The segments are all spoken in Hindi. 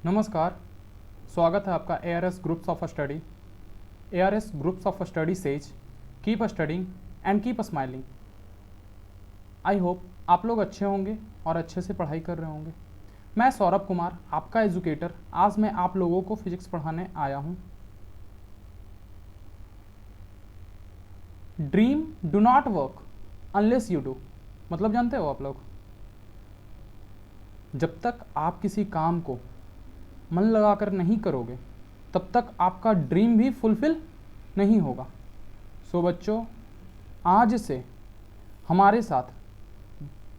नमस्कार, स्वागत है आपका ARS groups of study. ARS groups of study says keep studying and keep smiling. I hope आप लोग अच्छे होंगे और अच्छे से पढ़ाई कर रहे होंगे। मैं सौरभ कुमार, आपका एजुकेटर, आज मैं आप लोगों को फिजिक्स पढ़ाने आया हूँ। Dream do not work unless you do, मतलब जानते हो आप लोग? जब तक आप किसी काम को मन लगाकर नहीं करोगे तब तक आपका ड्रीम भी फुलफिल नहीं होगा। सो बच्चों, आज से हमारे साथ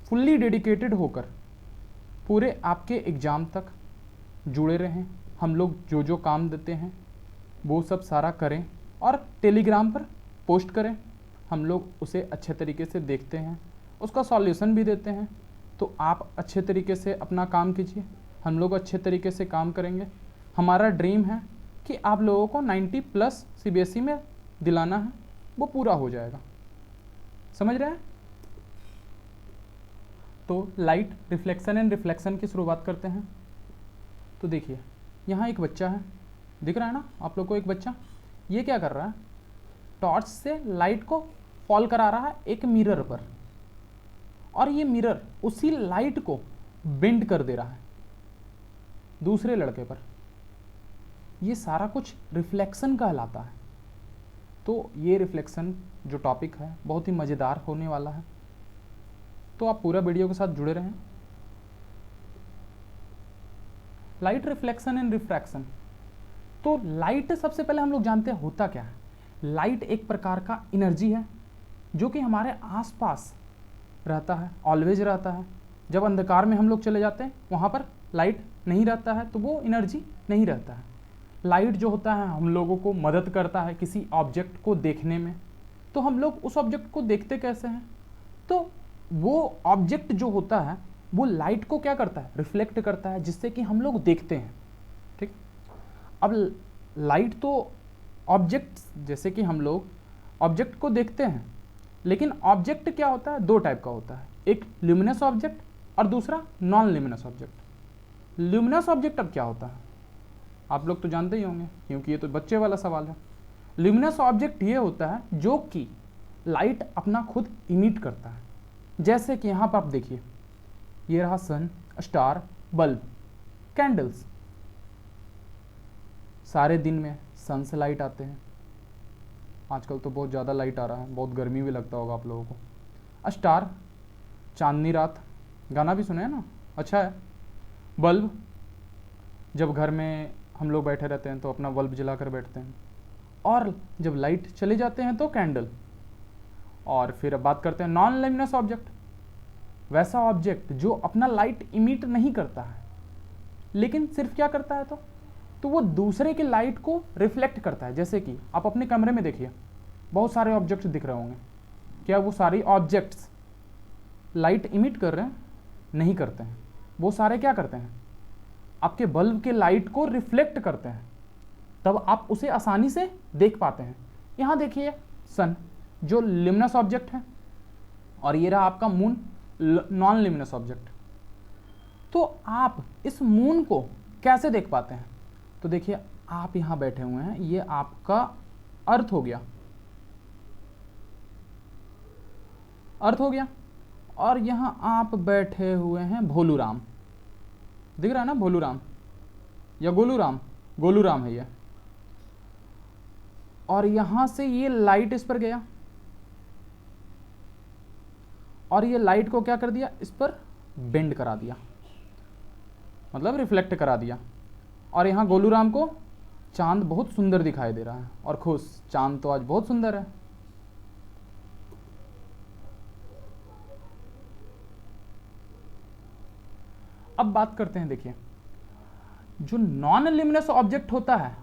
फुल्ली डेडिकेटेड होकर पूरे आपके एग्ज़ाम तक जुड़े रहें। हम लोग जो जो काम देते हैं वो सब सारा करें और टेलीग्राम पर पोस्ट करें। हम लोग उसे अच्छे तरीके से देखते हैं, उसका सॉल्यूशन भी देते हैं। तो आप अच्छे तरीके से अपना काम कीजिए, हम लोग अच्छे तरीके से काम करेंगे। हमारा ड्रीम है कि आप लोगों को 90+ CBSE में दिलाना है, वो पूरा हो जाएगा। समझ रहे हैं? तो लाइट रिफ्लेक्शन एंड रिफ्लेक्शन की शुरुआत करते हैं। तो देखिए, यहाँ एक बच्चा है, दिख रहा है ना आप लोग को? एक बच्चा ये क्या कर रहा है, टॉर्च से लाइट को फॉल करा रहा है एक मिरर पर, और ये मिरर उसी लाइट को बेंड कर दे रहा है दूसरे लड़के पर। ये सारा कुछ रिफ्लेक्शन कहलाता है। तो ये रिफ्लेक्शन जो टॉपिक है बहुत ही मज़ेदार होने वाला है, तो आप पूरा वीडियो के साथ जुड़े रहें। Light reflection and refraction. तो लाइट सबसे पहले हम लोग जानते हैं होता क्या है। लाइट एक प्रकार का एनर्जी है जो कि हमारे आसपास रहता है, ऑलवेज रहता है। जब अंधकार में हम लोग चले जाते हैं वहाँ पर लाइट नहीं रहता है, तो वो एनर्जी नहीं रहता है। लाइट जो होता है हम लोगों को मदद करता है किसी ऑब्जेक्ट को देखने में। तो हम लोग उस ऑब्जेक्ट को देखते कैसे हैं? तो वो ऑब्जेक्ट जो होता है वो लाइट को क्या करता है, रिफ्लेक्ट करता है, जिससे कि हम लोग देखते हैं। ठीक। अब लाइट तो ऑब्जेक्ट, जैसे कि हम लोग ऑब्जेक्ट को देखते हैं, लेकिन ऑब्जेक्ट क्या होता है, दो टाइप का होता है, एक ल्यूमिनस ऑब्जेक्ट और दूसरा non luminous object. Luminous object अब क्या होता है आप लोग तो जानते ही होंगे, क्योंकि ये तो बच्चे वाला सवाल है। ल्यूमिनस ऑब्जेक्ट ये होता है जो कि लाइट अपना खुद इमिट करता है। जैसे कि यहाँ पर आप देखिए, ये रहा सन, स्टार, बल्ब, कैंडल्स। सारे दिन में सन से लाइट आते हैं। आजकल तो बहुत ज़्यादा लाइट आ रहा है, बहुत गर्मी भी लगता होगा आप लोगों को। स्टार, चांदनी रात, गाना भी सुने हैं ना, अच्छा है। बल्ब, जब घर में हम लोग बैठे रहते हैं तो अपना बल्ब जला कर बैठते हैं। और जब लाइट चले जाते हैं तो कैंडल। और फिर अब बात करते हैं नॉन ल्यूमिनस ऑब्जेक्ट। वैसा ऑब्जेक्ट जो अपना लाइट इमिट नहीं करता है, लेकिन सिर्फ क्या करता है, तो वो दूसरे की लाइट को रिफ्लेक्ट करता है। जैसे कि आप अपने कमरे में देखिए, बहुत सारे ऑब्जेक्ट्स दिख रहे होंगे। क्या वो सारे ऑब्जेक्ट्स लाइट इमिट कर रहे हैं? नहीं करते हैं। वो सारे क्या करते हैं, आपके बल्ब के लाइट को रिफ्लेक्ट करते हैं, तब आप उसे आसानी से देख पाते हैं। यहाँ देखिए सन जो ल्यूमिनस ऑब्जेक्ट है, और ये रहा आपका मून, नॉन ल्यूमिनस ऑब्जेक्ट। तो आप इस मून को कैसे देख पाते हैं? तो देखिए, आप यहाँ बैठे हुए हैं, ये आपका अर्थ हो गया, अर्थ हो गया। और यहाँ आप बैठे हुए हैं भोलूराम, दिख रहा है ना, भोलूराम या गोलूराम, गोलूराम है ये। और यहाँ से ये लाइट इस पर गया, और ये लाइट को क्या कर दिया, इस पर बेंड करा दिया, मतलब रिफ्लेक्ट करा दिया। और यहाँ गोलूराम को चांद बहुत सुंदर दिखाई दे रहा है, और खुश, चांद तो आज बहुत सुंदर है। अब बात करते हैं, देखिए जो नॉन ल्यूमिनस ऑब्जेक्ट होता है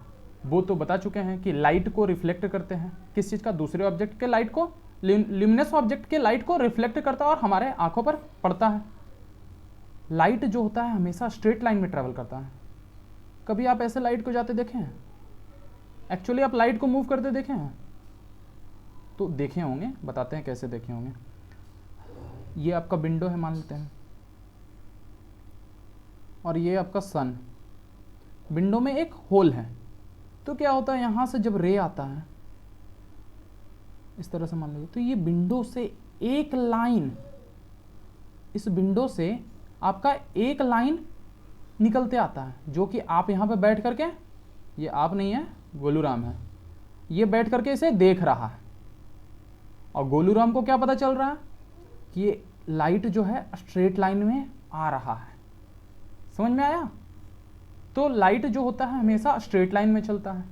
वो तो बता चुके हैं कि लाइट को रिफ्लेक्ट करते हैं। किस चीज़ का? दूसरे ऑब्जेक्ट के लाइट को, ल्यूमिनस ऑब्जेक्ट के लाइट को रिफ्लेक्ट करता है और हमारे आंखों पर पड़ता है। लाइट जो होता है हमेशा स्ट्रेट लाइन में ट्रेवल करता है। कभी आप ऐसे लाइट को जाते देखे हैं? एक्चुअली आप लाइट को मूव करते देखे हैं? तो देखे होंगे, बताते हैं कैसे देखे होंगे। ये आपका विंडो है मान लेते हैं, और ये आपका सन, विंडो में एक होल है, तो क्या होता है यहाँ से जब रे आता है इस तरह से मान लीजिए, तो ये विंडो से एक लाइन, इस विंडो से आपका एक लाइन निकलते आता है, जो कि आप यहाँ पे बैठ करके, ये आप नहीं है गोलूराम है, ये बैठ करके इसे देख रहा है। और गोलूराम को क्या पता चल रहा है कि ये लाइट जो है स्ट्रेट लाइन में आ रहा है। समझ में आया? तो लाइट जो होता है हमेशा स्ट्रेट लाइन में चलता है।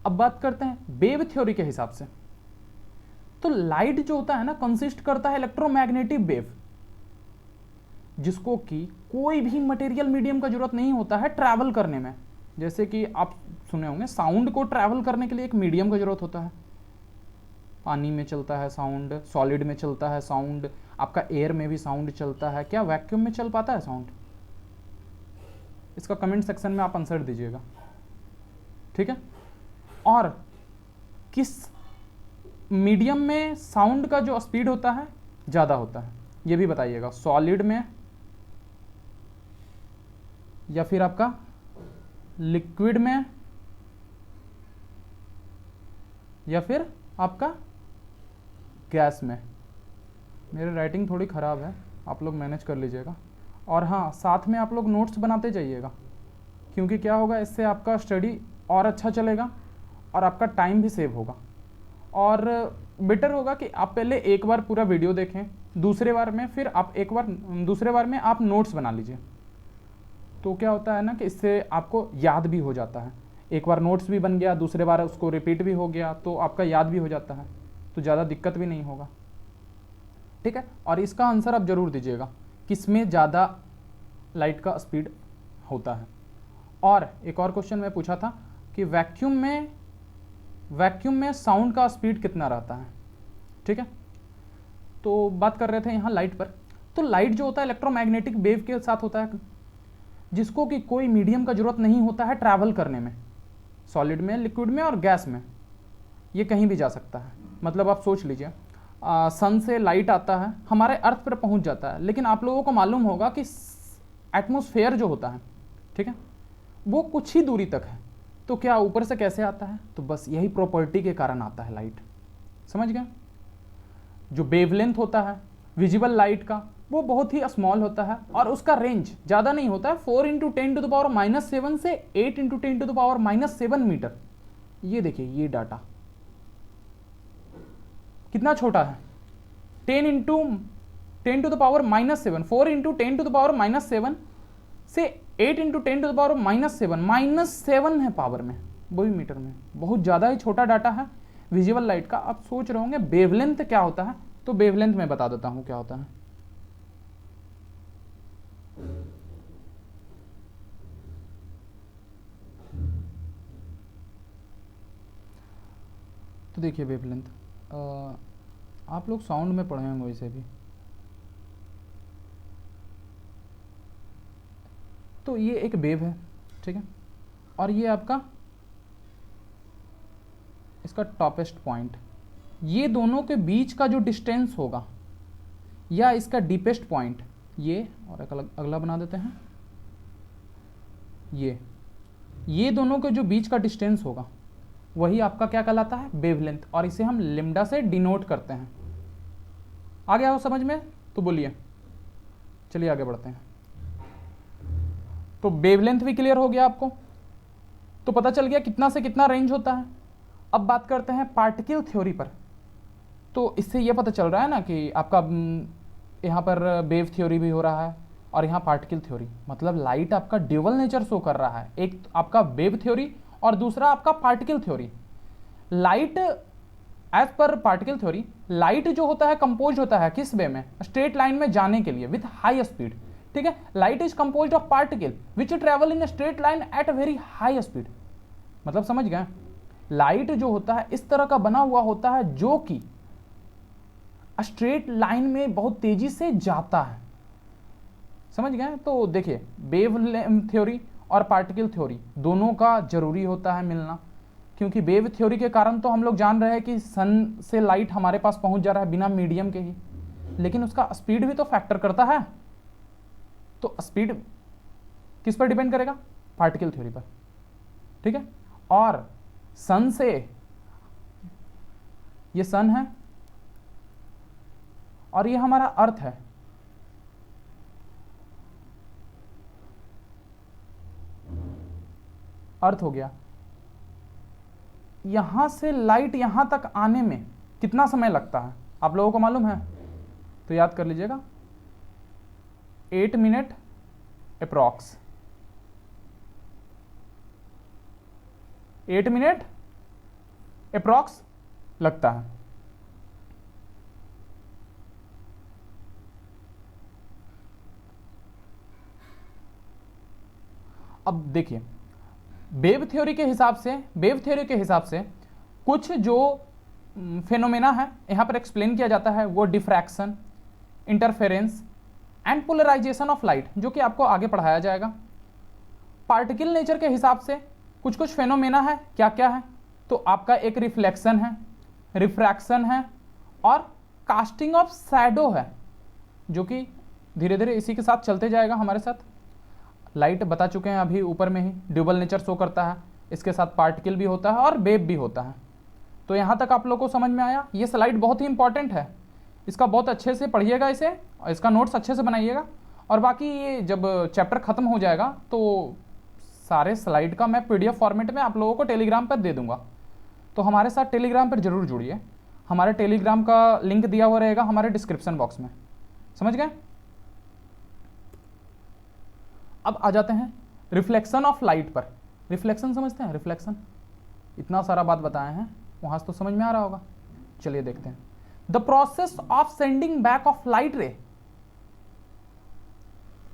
अब बात करते हैं वेव थ्योरी के हिसाब से। तो लाइट जो होता है ना कंसिस्ट करता है इलेक्ट्रोमैग्नेटिक वेव, जिसको कि कोई भी मटेरियल मीडियम का जरूरत नहीं होता है ट्रैवल करने में। जैसे कि आप सुने होंगे साउंड को ट्रैवल करने के लिए एक मीडियम का जरूरत होता है। पानी में चलता है साउंड, सॉलिड में चलता है साउंड, आपका एयर में भी साउंड चलता है। क्या वैक्यूम में चल पाता है साउंड? इसका कमेंट सेक्शन में आप आंसर दीजिएगा, ठीक है। और किस मीडियम में साउंड का जो स्पीड होता है ज़्यादा होता है, ये भी बताइएगा, सॉलिड में या फिर आपका लिक्विड में या फिर आपका गैस में। मेरी राइटिंग थोड़ी ख़राब है, आप लोग मैनेज कर लीजिएगा। और हाँ, साथ में आप लोग नोट्स बनाते जाइएगा, क्योंकि क्या होगा, इससे आपका स्टडी और अच्छा चलेगा और आपका टाइम भी सेव होगा। और बेटर होगा कि आप पहले एक बार पूरा वीडियो देखें, दूसरे बार में फिर आप दूसरे बार में आप नोट्स बना लीजिए। तो क्या होता है ना कि इससे आपको याद भी हो जाता है। एक बार नोट्स भी बन गया, दूसरे बार उसको रिपीट भी हो गया, तो आपका याद भी हो जाता है, तो ज़्यादा दिक्कत भी नहीं होगा, ठीक है। और इसका आंसर आप ज़रूर दीजिएगा, किसमें ज़्यादा लाइट का स्पीड होता है। और एक और क्वेश्चन मैं पूछा था कि वैक्यूम में साउंड का स्पीड कितना रहता है, ठीक है। तो बात कर रहे थे यहाँ लाइट पर। तो लाइट जो होता है इलेक्ट्रोमैग्नेटिक वेव के साथ होता है, जिसको कि कोई मीडियम का जरूरत नहीं होता है ट्रैवल करने में, सॉलिड में, लिक्विड में और गैस में, ये कहीं भी जा सकता है। मतलब आप सोच लीजिए, सन से लाइट आता है, हमारे अर्थ पर पहुंच जाता है, लेकिन आप लोगों को मालूम होगा कि एटमॉस्फेयर जो होता है, ठीक है, वो कुछ ही दूरी तक है। तो क्या ऊपर से कैसे आता है? तो बस यही प्रॉपर्टी के कारण आता है लाइट। समझ गए? जो वेवलेंथ होता है विजिबल लाइट का, वो बहुत ही स्मॉल होता है और उसका रेंज ज़्यादा नहीं होता है। 4 × 10⁻⁻7 से 8 × 10⁻⁻7 मीटर। ये देखिए, ये डाटा कितना छोटा है, 10 × 10⁻⁻7, 4 × 10⁻⁻7 से 8 × 10⁻⁻7 -7 है पावर में, वही मीटर में। बहुत ज़्यादा ही छोटा डाटा है विजिबल लाइट का। आप सोच रहे होंगे वेवलेंथ क्या होता है, तो वेवलेंथ मैं बता देता हूँ क्या होता है। तो देखिए वेवलेंथ, आप लोग साउंड में पढ़े होंगे इसे भी। तो ये एक वेव है, ठीक है, और ये आपका इसका टॉपेस्ट पॉइंट, ये दोनों के बीच का जो डिस्टेंस होगा या इसका डीपेस्ट पॉइंट, ये और एक अगला बना देते हैं, ये दोनों के जो बीच का डिस्टेंस होगा वही आपका क्या कहलाता है, वेवलेंथ। और इसे हम लिम्डा से डिनोट करते हैं। आ गया हो समझ में? तो बोलिए, चलिए आगे बढ़ते हैं। तो वेवलेंथ भी क्लियर हो गया आपको, तो पता चल गया कितना से कितना रेंज होता है। अब बात करते हैं पार्टिकल थ्योरी पर। तो इससे यह पता चल रहा है ना कि आपका यहाँ पर वेव थ्योरी भी हो रहा है और यहाँ पार्टिकल थ्योरी, मतलब लाइट आपका ड्यूअल नेचर शो कर रहा है। एक आपका वेव थ्योरी और दूसरा आपका पार्टिकल थ्योरी। लाइट एज पर पार्टिकल थ्योरी, लाइट जो होता है कंपोज होता है किस वे में, स्ट्रेट लाइन में जाने के लिए विथ हाई स्पीड, ठीक है। Light is composed of particle which travel in straight line at a very high speed. मतलब समझ गए, लाइट जो होता है इस तरह का बना हुआ होता है जो कि स्ट्रेट लाइन में बहुत तेजी से जाता है। समझ गए? तो देखिए, वेव थ्योरी और पार्टिकल थ्योरी दोनों का जरूरी होता है मिलना, क्योंकि वेव थ्योरी के कारण तो हम लोग जान रहे हैं कि सन से लाइट हमारे पास पहुंच जा रहा है बिना मीडियम के ही, लेकिन उसका स्पीड भी तो फैक्टर करता है। तो स्पीड किस पर डिपेंड करेगा? पार्टिकल थ्योरी पर। ठीक है। और सन से, ये सन है और ये हमारा अर्थ है, अर्थ हो गया। यहां से लाइट यहां तक आने में कितना समय लगता है आप लोगों को मालूम है? तो याद कर लीजिएगा, 8 मिनट अप्रॉक्स, 8 मिनट अप्रॉक्स लगता है। अब देखिए, वेव थ्योरी के हिसाब से कुछ जो फेनोमेना है यहां पर एक्सप्लेन किया जाता है, वो diffraction, interference and polarisation of light, जो कि आपको आगे पढ़ाया जाएगा। पार्टिकल नेचर के हिसाब से कुछ कुछ फेनोमेना है, क्या क्या है? तो आपका एक रिफ्लेक्शन है, रिफ्रैक्शन है और कास्टिंग ऑफ शैडो है, जो कि धीरे धीरे इसी के साथ चलते जाएगा हमारे साथ। लाइट बता चुके हैं अभी ऊपर में ही, ड्यूबल नेचर शो करता है, इसके साथ पार्टिकल भी होता है और वेव भी होता है। तो यहाँ तक आप लोगों को समझ में आया? ये स्लाइड बहुत ही इंपॉर्टेंट है, इसका बहुत अच्छे से पढ़िएगा इसे और इसका नोट्स अच्छे से बनाइएगा। और बाकी ये जब चैप्टर ख़त्म हो जाएगा तो सारे स्लाइड का मैं PDF फॉर्मेट में आप लोगों को टेलीग्राम पर दे दूंगा, तो हमारे साथ टेलीग्राम पर जरूर जुड़िए। हमारे टेलीग्राम का लिंक दिया हुआ रहेगा हमारे डिस्क्रिप्शन बॉक्स में, समझ गए? अब आ जाते हैं रिफ्लेक्शन ऑफ लाइट पर। रिफ्लेक्शन समझते हैं? रिफ्लेक्शन, इतना सारा बात बताए हैं, वहां से तो समझ में आ रहा होगा। चलिए देखते हैं। The process of sending back of light रे,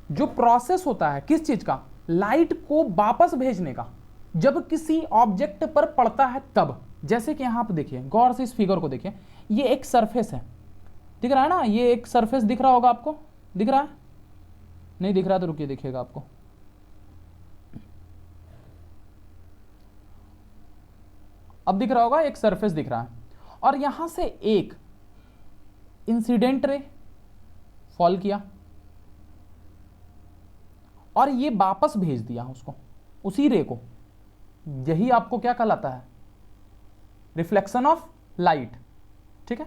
जो प्रोसेस होता है किस चीज का? लाइट को वापस भेजने का, जब किसी ऑब्जेक्ट पर पड़ता है तब। जैसे कि यहां पर देखिए, गौर से इस फिगर को देखिए, ये एक सरफेस है, दिख रहा है ना? ये एक सरफेस दिख रहा होगा आपको, दिख रहा है? नहीं दिख रहा तो रुकिए, दिखेगा आपको। अब दिख रहा होगा, एक सरफेस दिख रहा है और यहां से एक इंसिडेंट रे फॉल किया और ये वापस भेज दिया उसको, उसी रे को। यही आपको क्या कहलाता है? रिफ्लेक्शन ऑफ लाइट, ठीक है।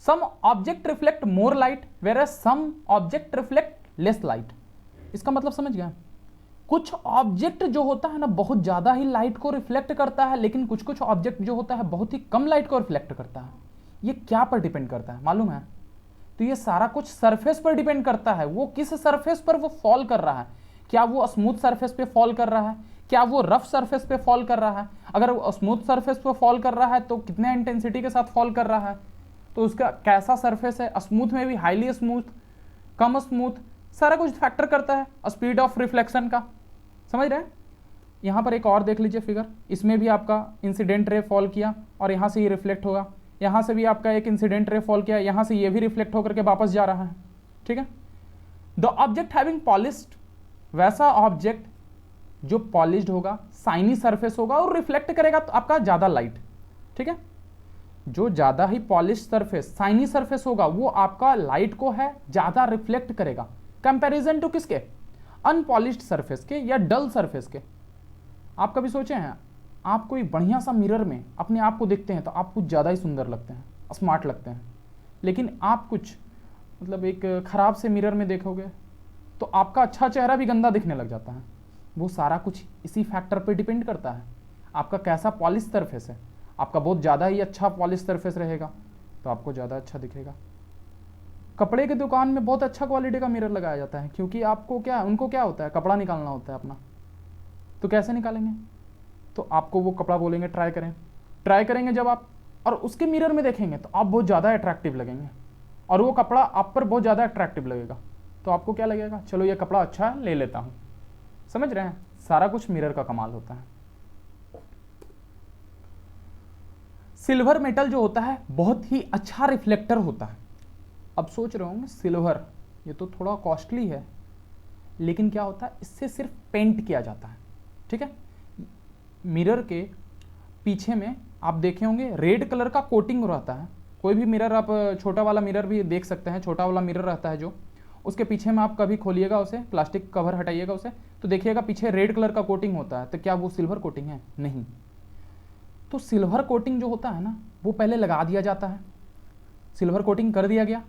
Some object reflect more light where some object reflect less light. इसका मतलब समझ गया? कुछ ऑब्जेक्ट जो होता है ना बहुत ज्यादा ही लाइट को रिफ्लेक्ट करता है, लेकिन कुछ कुछ ऑब्जेक्ट जो होता है बहुत ही कम लाइट को रिफ्लेक्ट करता है। ये क्या पर डिपेंड करता है मालूम है? तो ये सारा कुछ सरफेस पर डिपेंड करता है, वो किस सरफेस पर वो फॉल कर रहा है। क्या वो स्मूथ सरफेस पे फॉल कर रहा है, क्या वो रफ सरफेस पे फॉल कर रहा है? अगर वो स्मूथ सरफेस पे फॉल कर रहा है तो कितने इंटेंसिटी के साथ फॉल कर रहा है, तो उसका कैसा सरफेस है, स्मूथ में भी हाईली स्मूथ, कम स्मूथ, सारा कुछ फैक्टर करता है स्पीड ऑफ रिफ्लेक्शन का, समझ रहे हैं? यहाँ पर एक और देख लीजिए फिगर, इसमें भी आपका इंसिडेंट रे फॉल किया और यहाँ से ये रिफ्लेक्ट होगा, यहाँ से भी आपका एक इंसिडेंट रे फॉल किया, यहाँ से ये भी रिफ्लेक्ट होकर के वापस जा रहा है, ठीक है। द ऑब्जेक्ट हैविंग पॉलिश्ड, वैसा ऑब्जेक्ट जो पॉलिश्ड होगा, साइनी सरफेस होगा और रिफ्लेक्ट करेगा तो आपका ज़्यादा लाइट, ठीक है। जो ज़्यादा ही पॉलिश सरफेस, साइनी सरफेस होगा, वो आपका लाइट को है ज़्यादा रिफ्लेक्ट करेगा, कंपैरिजन टू किसके? अनपॉलिश्ड सरफेस के या डल सरफेस के। आप कभी सोचे हैं, आप कोई बढ़िया सा मिरर में अपने आप को देखते हैं तो आप कुछ ज़्यादा ही सुंदर लगते हैं, स्मार्ट लगते हैं, लेकिन आप कुछ मतलब एक ख़राब से मिरर में देखोगे तो आपका अच्छा चेहरा भी गंदा दिखने लग जाता है। वो सारा कुछ इसी फैक्टर पे डिपेंड करता है, आपका कैसा पॉलिश सरफेस है। आपका बहुत ज़्यादा ही अच्छा पॉलिश सरफेस रहेगा तो आपको ज़्यादा अच्छा दिखेगा। कपड़े की दुकान में बहुत अच्छा क्वालिटी का मिरर लगाया जाता है, क्योंकि आपको क्या, उनको क्या होता है, कपड़ा निकालना होता है अपना। तो कैसे निकालेंगे? तो आपको वो कपड़ा बोलेंगे ट्राई करें, ट्राई करेंगे जब आप, और उसके मिरर में देखेंगे तो आप बहुत ज़्यादा अट्रैक्टिव लगेंगे और वो कपड़ा आप पर बहुत ज़्यादा अट्रैक्टिव लगेगा। तो आपको क्या लगेगा, चलो ये कपड़ा अच्छा है, ले लेता हूँ। समझ रहे हैं? सारा कुछ मिरर का कमाल होता है। सिल्वर मेटल जो होता है बहुत ही अच्छा रिफ्लेक्टर होता है। अब सोच रहे होंगे सिल्वर ये तो थोड़ा कॉस्टली है, लेकिन क्या होता है, इससे सिर्फ पेंट किया जाता है, ठीक है। मिरर के पीछे में आप देखे होंगे रेड कलर का कोटिंग रहता है। कोई भी मिरर आप छोटा वाला मिरर भी देख सकते हैं, छोटा वाला मिरर रहता है जो, उसके पीछे में आप कभी खोलिएगा उसे, प्लास्टिक कवर हटाइएगा उसे, तो देखिएगा पीछे रेड कलर का कोटिंग होता है, तो क्या वो सिल्वर कोटिंग है? नहीं। तो सिल्वर कोटिंग जो होता है ना, वो पहले लगा दिया जाता है, सिल्वर कोटिंग कर दिया गया,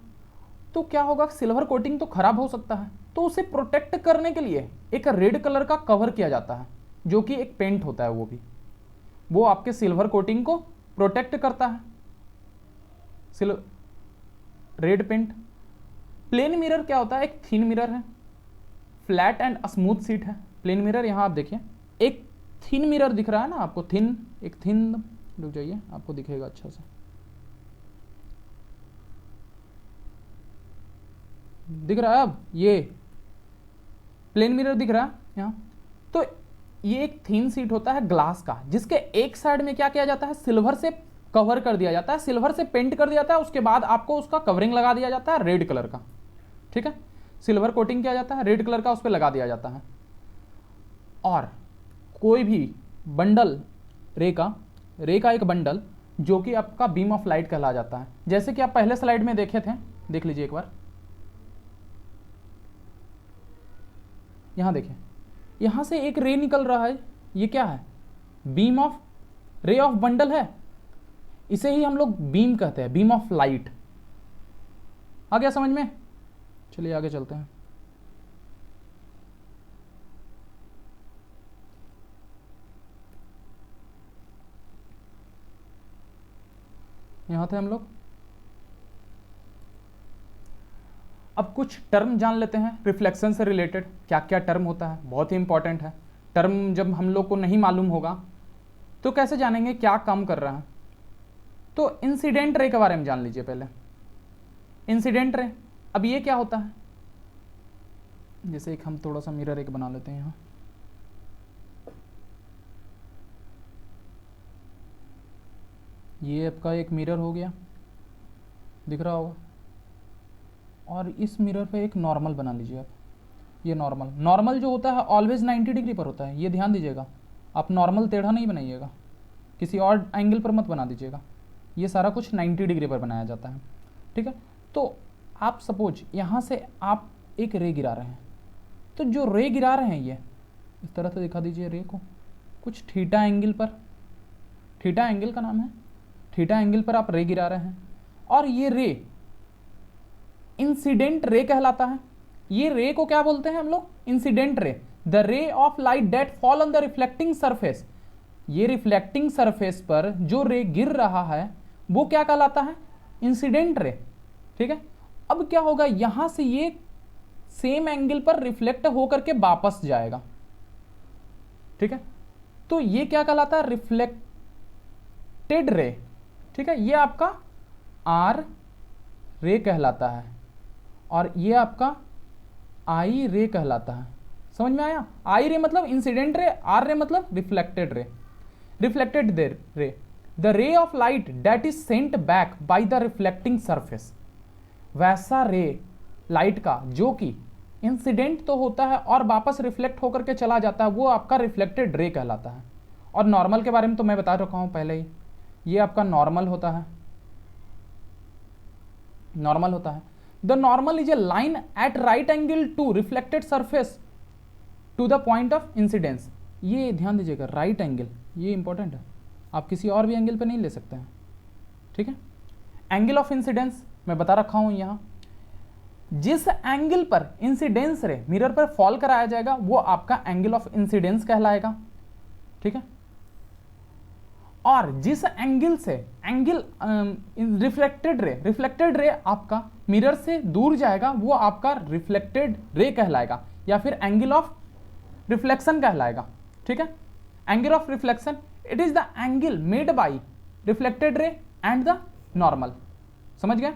तो क्या होगा, सिल्वर कोटिंग तो खराब हो सकता है, तो उसे प्रोटेक्ट करने के लिए एक रेड कलर का कवर किया जाता है, जो कि एक पेंट होता है, वो आपके सिल्वर कोटिंग को प्रोटेक्ट करता है, रेड पेंट। प्लेन मिरर क्या होता है? एक थिन मिरर है, फ्लैट एंड स्मूथ सीट है प्लेन मिरर। यहां आप देखिए एक थिन मिरर दिख रहा है ना आपको, थिन, एक थिन, रुक जाइए आपको दिखेगा अच्छा से, दिख रहा है अब, ये प्लेन मिरर दिख रहा है यहाँ। तो ये एक थिन सीट होता है ग्लास का, जिसके एक साइड में क्या किया जाता है, सिल्वर से कवर कर दिया जाता है, सिल्वर से पेंट कर दिया जाता है, उसके बाद आपको उसका कवरिंग लगा दिया जाता है रेड कलर का, ठीक है, सिल्वर कोटिंग किया जाता है, रेड कलर का उस पर लगा दिया जाता है। और कोई भी बंडल रे का एक बंडल जो कि आपका बीम ऑफ लाइट कहला जाता है, जैसे कि आप पहले स्लाइड में देखे थे, देख लीजिए एक बार, यहां देखिए, यहां से एक रे निकल रहा है, ये क्या है, beam of, ray of bundle है, इसे ही हम लोग बीम कहते हैं, बीम ऑफ लाइट। आ गया समझ में? चलिए आगे चलते हैं। यहां थे हम लोग। अब कुछ टर्म जान लेते हैं रिफ्लेक्शन से रिलेटेड, क्या क्या टर्म होता है, बहुत ही इंपॉर्टेंट है। टर्म जब हम लोग को नहीं मालूम होगा तो कैसे जानेंगे क्या काम कर रहा है। तो इंसिडेंट रे के बारे में जान लीजिए पहले। इंसिडेंट रे, अब ये क्या होता है, जैसे एक हम थोड़ा सा मिरर एक बना लेते हैं यहाँ, ये आपका एक मिरर हो गया, दिख रहा होगा, और इस मिरर पे एक नॉर्मल बना लीजिए आप। ये नॉर्मल जो होता है ऑलवेज 90 डिग्री पर होता है, ये ध्यान दीजिएगा, आप नॉर्मल टेढ़ा नहीं बनाइएगा, किसी और एंगल पर मत बना दीजिएगा, ये सारा कुछ 90 डिग्री पर बनाया जाता है, ठीक है। तो आप सपोज यहाँ से आप एक रे गिरा रहे हैं, तो जो रे गिरा रहे हैं ये इस तरह से दिखा दीजिए रे को, कुछ थीटा एंगल पर, थीटा एंगल का नाम है, थीटा एंगल पर आप रे गिरा रहे हैं, और ये रे इंसिडेंट रे कहलाता है। ये रे को क्या बोलते हैं हम लोग, incident ray, the ray of light that fall on the reflecting surface. ये रिफ्लेक्टिंग सरफेस पर जो रे गिर रहा है वो क्या कहलाता है, इंसिडेंट रे, ठीक है। अब क्या होगा, यहां से ये सेम एंगल पर रिफ्लेक्ट होकर के वापस जाएगा, ठीक है, तो ये क्या कहलाता है, रिफ्लेक्टेड रे, ठीक है। ये आपका आर रे कहलाता है, और ये आपका आई रे कहलाता है। समझ में आया? आई रे मतलब इंसिडेंट रे, आर रे मतलब reflected ray. Reflected ray, the ray of light that is sent back by the reflecting surface. वैसा रे लाइट का जो कि इंसिडेंट तो होता है और वापस रिफ्लेक्ट होकर के चला जाता है, वो आपका रिफ्लेक्टेड रे कहलाता है। और नॉर्मल के बारे में तो मैं बता रखा हूं पहले ही, ये आपका नॉर्मल होता है, नॉर्मल होता है। The normal is a line at right angle to reflected surface to the point of incidence. ये ध्यान दीजिएगा, राइट एंगल, ये इंपॉर्टेंट है, आप किसी और भी एंगल पे नहीं ले सकते हैं, ठीक है। एंगल ऑफ इंसिडेंस मैं बता रखा हूं यहां, जिस एंगल पर इंसिडेंस रे मिरर पर फॉल कराया जाएगा वो आपका एंगल ऑफ इंसिडेंस कहलाएगा, ठीक है। और जिस एंगल से एंगल रिफ्लेक्टेड रे आपका मिरर से दूर जाएगा वो आपका रिफ्लेक्टेड रे कहलाएगा, या फिर एंगल ऑफ रिफ्लेक्शन कहलाएगा, ठीक है। Angle of reflection, it is the angle made by reflected ray and the normal. समझ गए?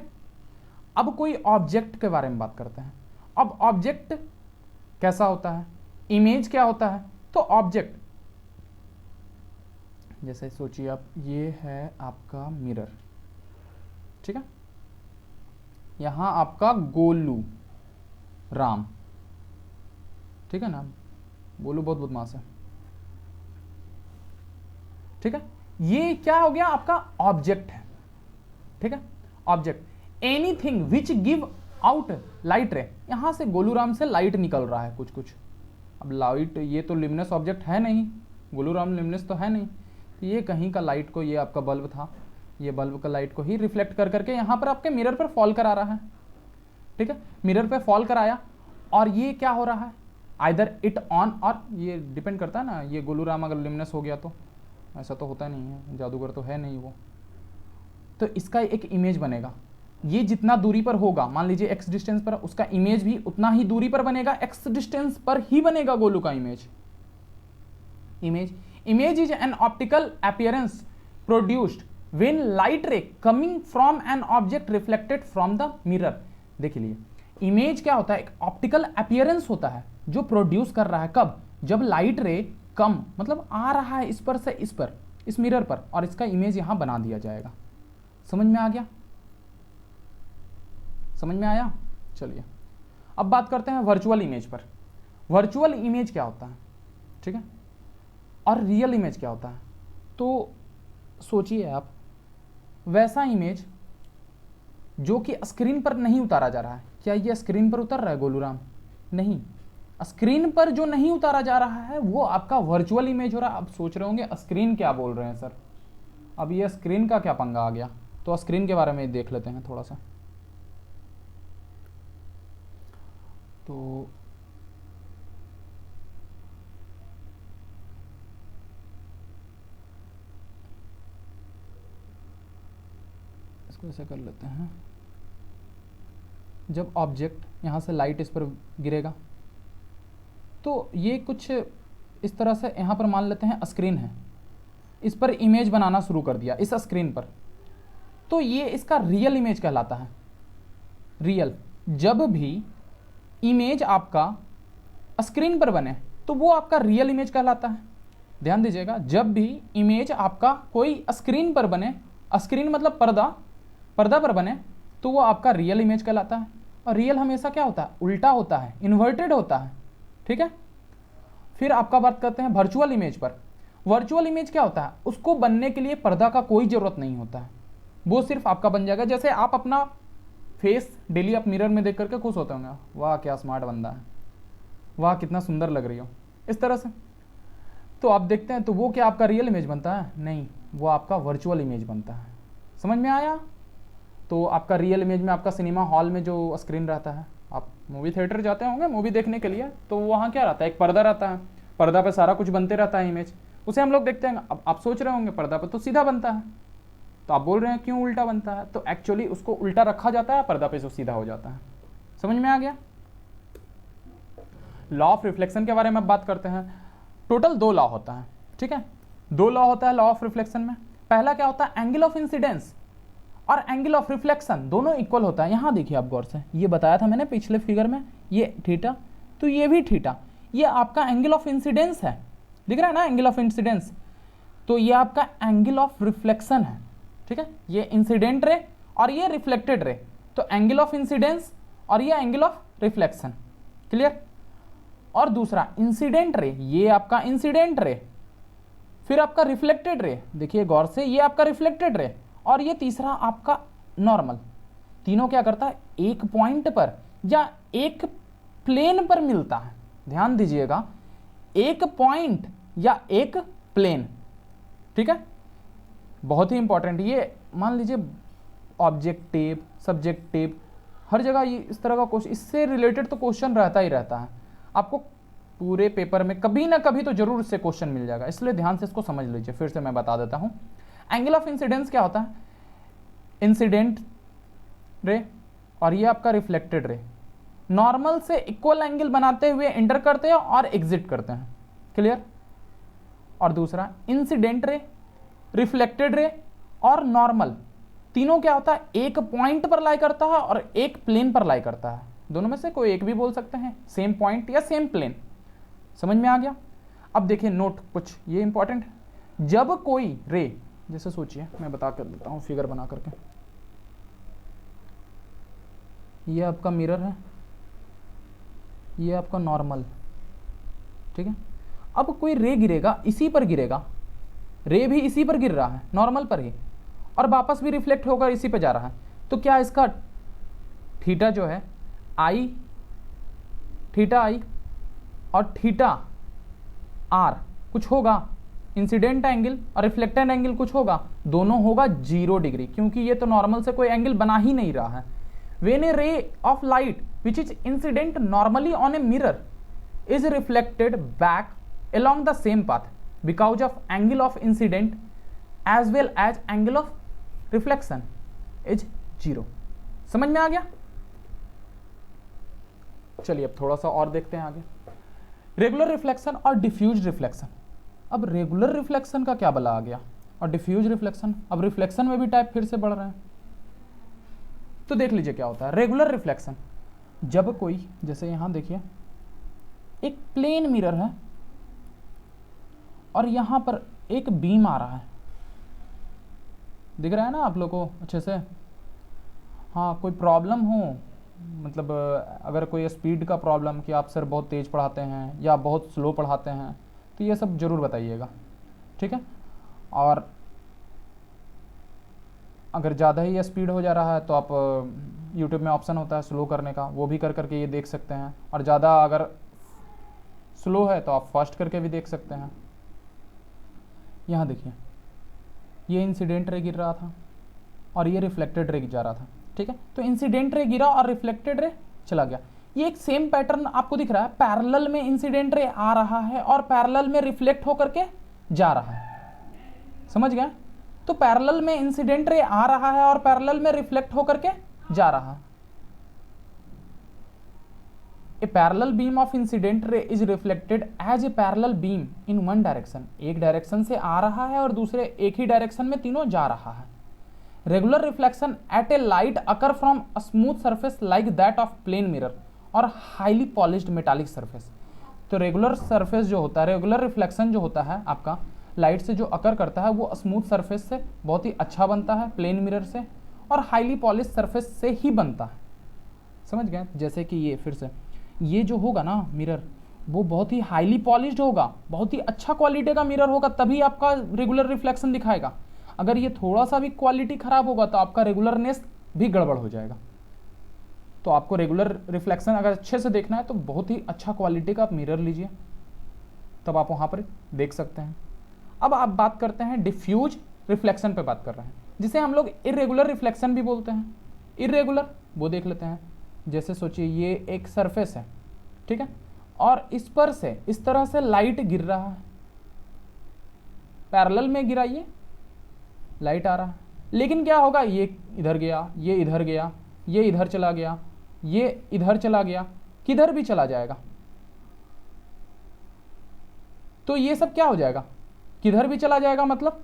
अब कोई ऑब्जेक्ट के बारे में बात करते हैं। अब ऑब्जेक्ट कैसा होता है, इमेज क्या होता है। तो ऑब्जेक्ट, जैसे सोचिए आप, ये है आपका मिरर, ठीक है, यहां आपका गोलू राम, ठीक है ना, गोलू बहुत बदमाश है, ठीक है। ये क्या हो गया, आपका ऑब्जेक्ट है, ठीक है। Object, anything which give out light रे, यहाँ से गोलूराम से लाइट निकल रहा है कुछ कुछ। अब लाइट, ये तो लिमिनस ऑब्जेक्ट है नहीं, गोलूराम लिमिनस तो है नहीं, तो ये कहीं का लाइट को, ये आपका बल्ब था, ये बल्ब का लाइट को ही रिफ्लेक्ट कर करके यहाँ पर आपके मिरर पर फॉल करा रहा है। ठीक है, मिरर पे फॉल कराया और ये क्या हो रहा है, आइदर इट ऑन, और ये डिपेंड करता है ना, ये गोलूराम अगर लिमिनस हो गया तो ऐसा तो होता नहीं है, जादूगर तो है नहीं वो, तो इसका एक इमेज बनेगा। ये जितना दूरी पर होगा, मान लीजिए x डिस्टेंस पर, उसका इमेज भी उतना ही दूरी पर बनेगा, x डिस्टेंस पर ही बनेगा गोलू का image. Image is an optical appearance produced when light ray coming from an object reflected from the mirror. देख लिए, इमेज क्या होता है, एक ऑप्टिकल अपीयरेंस होता है जो प्रोड्यूस कर रहा है, कब, जब लाइट रे कम, मतलब आ रहा है इस पर से इस पर, इस मिरर पर, और इसका इमेज यहां बना दिया जाएगा। समझ में आ गया, समझ में आया। चलिए अब बात करते हैं वर्चुअल इमेज पर। वर्चुअल इमेज क्या होता है, ठीक है, और रियल इमेज क्या होता है। तो सोचिए आप, वैसा इमेज जो कि स्क्रीन पर नहीं उतारा जा रहा है, क्या ये स्क्रीन पर उतर रहा है गोलूराम, नहीं, स्क्रीन पर जो नहीं उतारा जा रहा है वो आपका वर्चुअल इमेज हो रहा है। अब सोच रहे होंगे स्क्रीन क्या बोल रहे हैं सर, अब ये स्क्रीन का क्या पंगा आ गया, तो स्क्रीन के बारे में देख लेते हैं थोड़ा सा। तो इसको ऐसे कर लेते हैं, जब ऑब्जेक्ट यहाँ से लाइट इस पर गिरेगा तो ये कुछ इस तरह से, यहाँ पर मान लेते हैं स्क्रीन है, इस पर इमेज बनाना शुरू कर दिया इस स्क्रीन पर, तो ये इसका रियल इमेज कहलाता है। रियल, जब भी इमेज आपका स्क्रीन पर बने तो वो आपका रियल इमेज कहलाता है। ध्यान दीजिएगा, जब भी इमेज आपका कोई स्क्रीन पर बने, स्क्रीन मतलब पर्दा, पर्दा पर बने, तो वो आपका रियल इमेज कहलाता है। और रियल हमेशा क्या होता है, उल्टा होता है, इन्वर्टेड होता है। ठीक है, फिर आपका बात करते हैं वर्चुअल इमेज पर। वर्चुअल इमेज क्या होता है, उसको बनने के लिए पर्दा का कोई ज़रूरत नहीं होता है, वो सिर्फ आपका बन जाएगा। जैसे आप अपना फेस डेली आप मिरर में देख करके खुश होते होंगे, वाह क्या स्मार्ट बंदा है, वाह कितना सुंदर लग रही हो, इस तरह से तो आप देखते हैं, तो वो क्या आपका रियल इमेज बनता है, नहीं, वो आपका वर्चुअल इमेज बनता है। समझ में आया। तो आपका रियल इमेज में आपका सिनेमा हॉल में जो स्क्रीन रहता है, आप मूवी थिएटर जाते होंगे मूवी देखने के लिए, तो वहाँ क्या रहता है, एक पर्दा रहता है, पर्दा पे सारा कुछ बनते रहता है इमेज, उसे हम लोग देखते हैं। अब आप सोच रहे होंगे पर्दा पे तो सीधा बनता है, तो आप बोल रहे हैं क्यों उल्टा बनता है, तो एक्चुअली उसको उल्टा रखा जाता है, पर्दा पे जो सीधा हो जाता है। समझ में आ गया। लॉ ऑफ रिफ्लेक्शन के बारे में बात करते हैं। टोटल 2 लॉ होता है, ठीक है, 2 लॉ होता है लॉ ऑफ रिफ्लेक्शन में। पहला क्या होता है, एंगल ऑफ इंसिडेंस और एंगल ऑफ रिफ्लेक्शन दोनों इक्वल होता है। यहां देखिए आप गौर से, ये बताया था मैंने पिछले फिगर में, ये थीटा तो ये भी थीटा, ये आपका एंगल ऑफ इंसिडेंस है, दिख रहा है ना, एंगल ऑफ इंसिडेंस। तो ये आपका एंगल ऑफ रिफ्लेक्शन है, ठीक है, ये इंसिडेंट रे और ये रिफ्लेक्टेड रे, तो एंगल ऑफ इंसिडेंस और ये एंगल ऑफ रिफ्लेक्शन, क्लियर। और दूसरा इंसिडेंट रे, ये आपका इंसिडेंट रे, फिर आपका रिफ्लेक्टेड रे, देखिए गौर से, ये आपका रिफ्लेक्टेड रे, और ये तीसरा आपका नॉर्मल। तीनों क्या करता है, एक पॉइंट पर या एक प्लेन पर मिलता है। ध्यान दीजिएगा, एक पॉइंट या एक प्लेन, ठीक है, बहुत ही इंपॉर्टेंट। ये मान लीजिए ऑब्जेक्टिव, सब्जेक्टिव, हर जगह ये इस तरह का क्वेश्चन, इससे रिलेटेड तो क्वेश्चन रहता ही रहता है आपको पूरे पेपर में, कभी ना कभी तो जरूर इससे क्वेश्चन मिल जाएगा, इसलिए ध्यान से इसको समझ लीजिए। फिर से मैं बता देता हूं, एंगल ऑफ इंसिडेंस क्या होता है, इंसिडेंट रे और ये आपका रिफ्लेक्टेड रे नॉर्मल से इक्वल एंगल बनाते हुए एंटर करते हैं और एग्जिट करते हैं, क्लियर। और दूसरा इंसिडेंट रे, रिफ्लेक्टेड रे और नॉर्मल, तीनों क्या होता है, एक पॉइंट पर लाई करता है और एक प्लेन पर लाई करता है, दोनों में से कोई एक भी बोल सकते हैं, सेम पॉइंट या सेम प्लेन। समझ में आ गया। अब देखिए नोट कुछ ये इंपॉर्टेंट है, जब कोई रे, जैसे सोचिए मैं बता कर देता हूं फिगर बना करके, ये आपका मिरर है, ये आपका नॉर्मल, ठीक है। अब कोई रे गिरेगा, इसी पर गिरेगा, रे भी इसी पर गिर रहा है, नॉर्मल पर ही, और वापस भी रिफ्लेक्ट होकर इसी पे जा रहा है, तो क्या इसका थीटा जो है आई, थीटा आई और थीटा आर कुछ होगा, इंसिडेंट एंगल और रिफ्लेक्टेड एंगल कुछ होगा, दोनों होगा 0 डिग्री, क्योंकि ये तो नॉर्मल से कोई एंगल बना ही नहीं रहा है। व्हेन ए रे of light which is incident normally on a mirror is reflected back along the same path because of angle of incident as well as angle of reflection is 0। समझ में आ गया? चलिए अब थोड़ा सा और देखते हैं आगे, रेगुलर रिफ्लेक्शन और डिफ्यूज रिफ्लेक्शन। अब रेगुलर रिफ्लेक्शन का क्या भला आ गया और डिफ्यूज रिफ्लेक्शन, अब रिफ्लेक्शन में भी टाइप फिर से बढ़ रहे हैं। तो देख लीजिए क्या होता है रेगुलर रिफ्लेक्शन। जब कोई, जैसे यहां देखिए एक प्लेन मिरर है और यहां पर एक बीम आ रहा है, दिख रहा है ना आप लोग को अच्छे से? हाँ, कोई प्रॉब्लम हो, मतलब अगर कोई स्पीड का प्रॉब्लम कि आप सर बहुत तेज़ पढ़ाते हैं या बहुत स्लो पढ़ाते हैं तो ये सब ज़रूर बताइएगा, ठीक है? और अगर ज़्यादा ही स्पीड हो जा रहा है तो आप यूट्यूब में ऑप्शन होता है स्लो करने का, वो भी कर करके ये देख सकते हैं, और ज़्यादा अगर स्लो है तो आप फास्ट करके भी देख सकते हैं। यहाँ देखिए ये इंसिडेंट रे गिर रहा था और ये रिफ्लेक्टेड रे जा रहा था, ठीक है? तो इंसिडेंट रे गिरा और रिफ्लेक्टेड रे चला गया। ये एक सेम पैटर्न आपको दिख रहा है, पैरेलल में इंसिडेंट रे आ रहा है और पैरेलल में रिफ्लेक्ट होकर के जा रहा है, समझ गए? तो पैरेलल में इंसिडेंट रे आ रहा है और पैरेलल में रिफ्लेक्ट होकर के जा रहा है। A parallel beam of incident ray is reflected as a parallel beam in one direction, एक डायरेक्शन से आ रहा है और दूसरे एक ही डायरेक्शन में तीनों जा रहा है। Regular reflection at a light occur from a smooth surface like that of plane mirror और हाईली पॉलिश्ड मेटालिक सरफेस। तो रेगुलर सरफेस जो होता है, रेगुलर रिफ्लेक्शन जो होता है आपका लाइट से जो अकर करता है वो स्मूथ सरफेस से बहुत ही अच्छा बनता है, प्लेन मिरर से, और हाईली पॉलिश सरफेस से ही बनता है, समझ गए? जैसे कि ये फिर से ये जो होगा ना मिरर वो बहुत ही हाईली पॉलिश्ड होगा, बहुत ही अच्छा क्वालिटी का मिरर होगा, तभी आपका रेगुलर रिफ्लेक्शन दिखाएगा। अगर ये थोड़ा सा भी क्वालिटी खराब होगा तो आपका रेगुलरनेस भी गड़बड़ हो जाएगा। तो आपको रेगुलर रिफ्लेक्शन अगर अच्छे से देखना है तो बहुत ही अच्छा क्वालिटी का आप मिरर लीजिए, तब आप वहाँ पर देख सकते हैं। अब आप बात करते हैं डिफ्यूज रिफ्लेक्शन पे बात कर रहे हैं, जिसे हम लोग इरेगुलर रिफ्लेक्शन भी बोलते हैं। इरेगुलर वो देख लेते हैं, जैसे सोचिए ये एक सरफेस है, ठीक है, और इस पर से इस तरह से लाइट गिर रहा है, पैरेलल में गिराइए लाइट आ रहा है, लेकिन क्या होगा, ये इधर गया, ये इधर गया, ये इधर चला गया, ये इधर चला गया, किधर भी चला जाएगा। तो ये सब क्या हो जाएगा, किधर भी चला जाएगा मतलब,